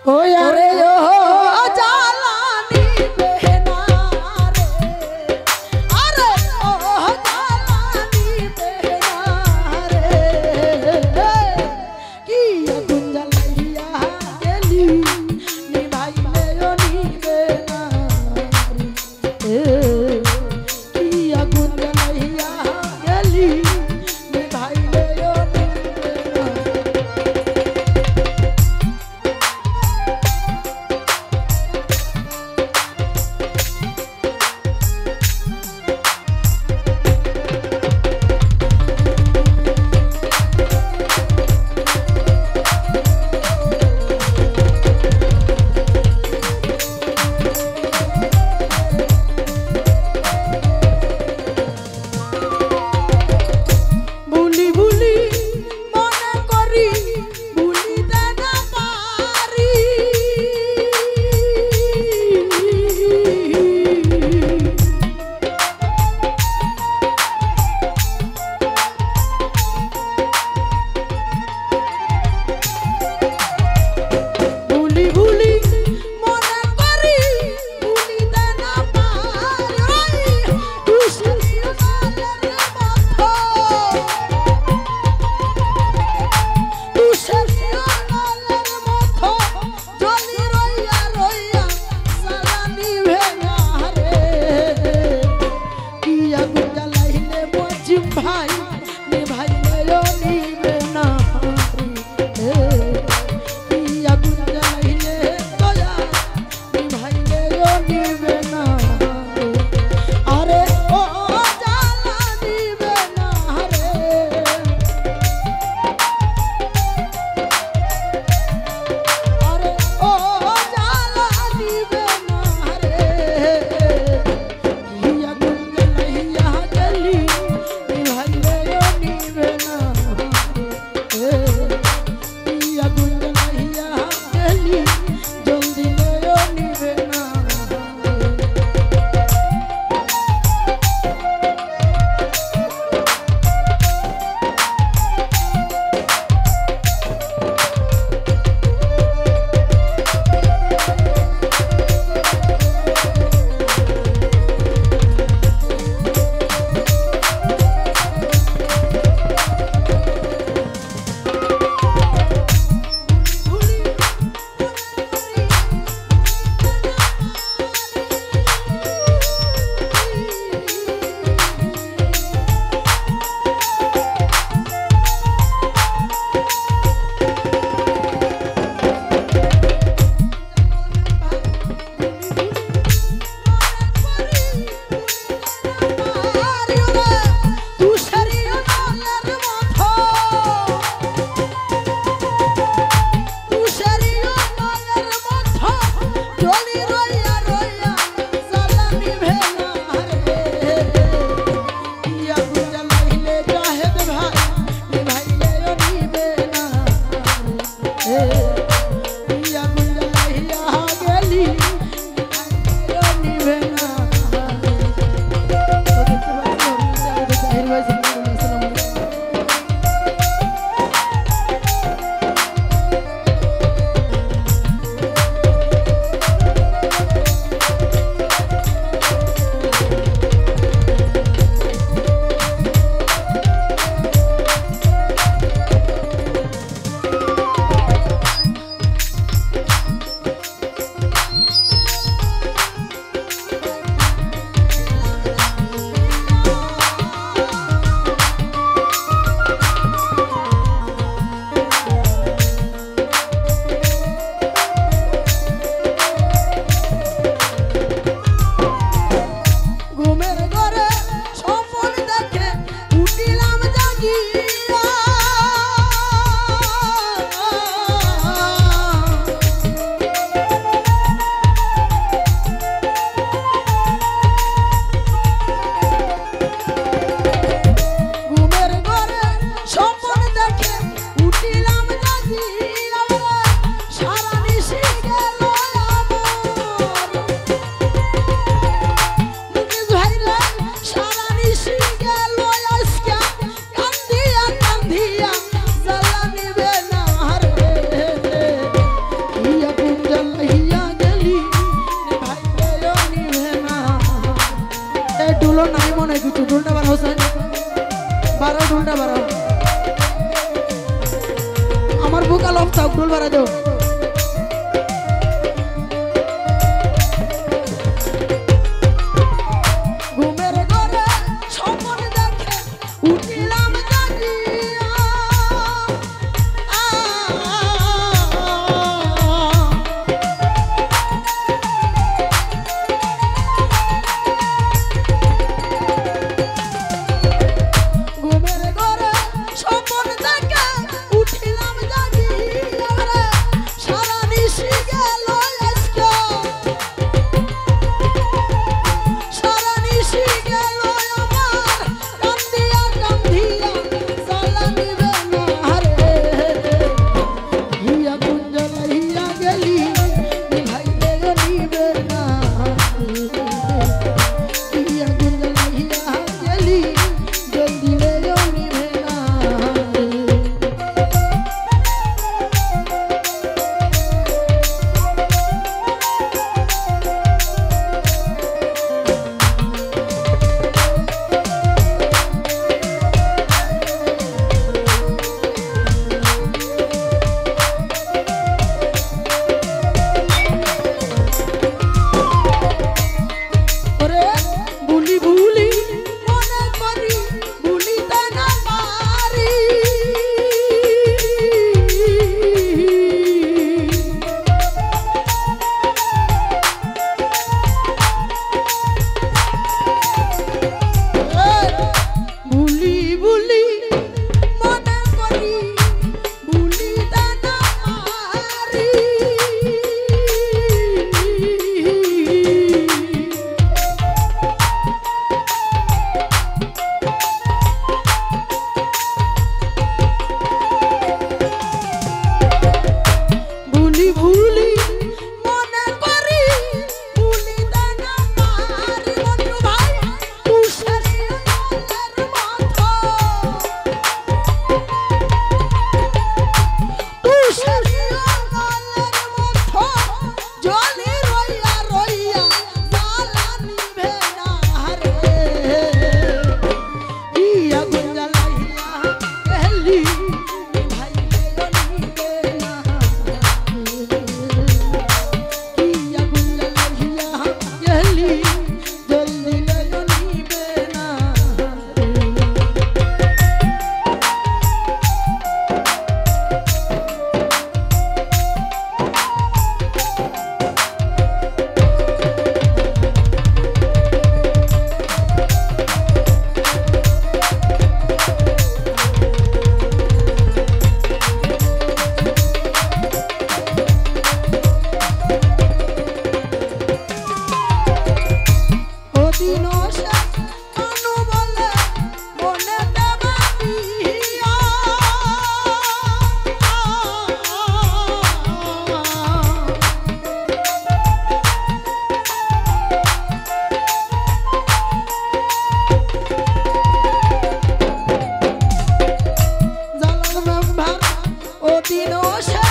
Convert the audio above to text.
ओ यारे ओ जालानी बहना रे, अरे ओ जालानी बहना रे, कि गुंजलैया गेली निभाई ले ओ नी बेना रे, कि गुंजलैया गेली निभाई ले ओ नी बेना। হালকা লফটা উঠল বাড়া দাও ঘুমের ঘরে স্বপ্ন দেখে উঠিলাম জাগিয়া ঘুমের ঘরে স্বপ্ন দেখে উঠিলাম জাগিয়া সারা নিশি গেল আজকে সারা নিশি গেল আমার কান্দিয়া কান্দিয়া জ্বালা নিবে না রে হিয়া কুঞ্জল হিয়া গেলি নিভাইলে নিবে না হিয়া কুঞ্জল হিয়া গেলি জলদি লে নিবে না ওরে বুলি বুলি মনে করি বুলিতে না পারি বুলি বুলি মনে করি বুলিতে না পারি বুলি বুলি মনে করি বুলিতে না পারি বন্ধু ভাই তুষারি আলোর মতো তুষারি আলোর মতো জলে রইয়া রইয়া জ্বালা নিবে না রে ইয়া গুঞ্জলা হিয়া গেলি নিভাইলে নিবে না ইয়া গুঞ্জলা হিয়া গেলি জলদি লে নিবে না ওদিন সে কানু বলে মনে দেবাদিয়া জালাল মেম্বার ওদিন সে